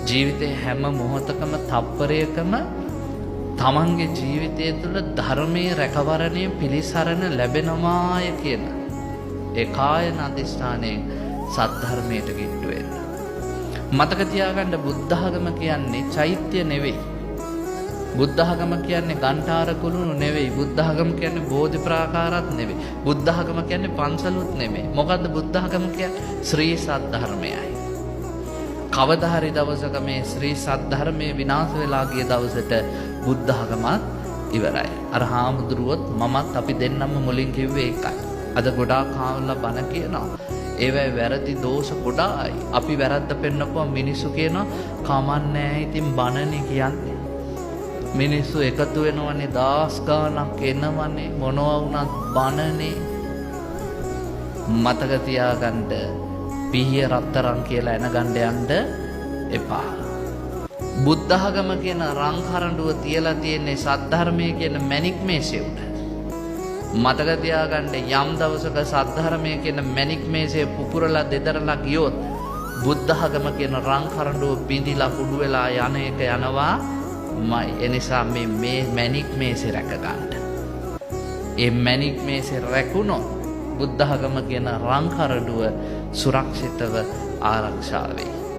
ජීවිතේ හැම මොහොතකම තප්පරයකම තමන්ගේ ජීවිතය තුළ ධර්මයේ රැකවරණය පිළිසරණ ලැබෙනවාය කියන ඒ කායන අධිෂ්ඨානයෙන් සද්ධර්මයට කිට්ටු වෙන්න. මතක තියාගන්න බුද්ධ ආගම කියන්නේ චෛත්‍ය නෙවෙයි. බුද්ධ ආගම කියන්නේ ගණ්ඨාර කුළුණු නෙවෙයි. බුද්ධ ආගම කියන්නේ බෝධි ප්‍රාකාරات නෙවෙයි. බුද්ධ ආගම කියන්නේ පන්සලුත් නෙවෙයි. මොකද්ද බුද්ධ ආගම කියන්නේ? ශ්‍රී සද්ධර්මයයි. කවදා හරි දවසක මේ ශ්‍රී සද්ධර්මයේ විනාශ වෙලා ගිය දවසට බුද්ධ ආගමත් ඉවරයි. අර හාමුදුරුවොත් මමත් අපි දෙන්නම මුලින් කිව්වේ ඒකයි. අද ගොඩාක් කාවලා බණ කියනවා. ඒවැයි වැරදි දෝෂ ගොඩායි. අපි වැරද්ද පෙන්නපුවා මිනිස්සු කියනවා කමන්නේ ඉතින් බණනේ කියන්නේ. මිනිස්සු එකතු වෙනවනේ දාස් ගානක් එනවනේ මොනවා වුණත් බණනේ. මතක තියාගන්න පිහිය රත්තරන් කියලා එනගන්න යන්න එපා. බුද්ධ ආගම කියන රං කරඬුව තියලා තියෙන්නේ සද්ධර්මයේ කියන මැණික් මේසෙ උඩ. මතක තියාගන්න යම් දවසක සද්ධර්මයේ කියන මැණික් මේසෙ පුපුරලා දෙදරලා ගියොත් බුද්ධ ආගම කියන රං කරඬුව බිඳිලා කුඩු වෙලා යන එක යනවා. එනිසා මේ මැණික් මේසෙ රැක ගන්න. ඒ මැණික් මේසෙ රැකුණොත් බුද්ධ ආගම කියන රං කරඬුව සුරක්ෂිතව ආරක්ෂා වෙයි.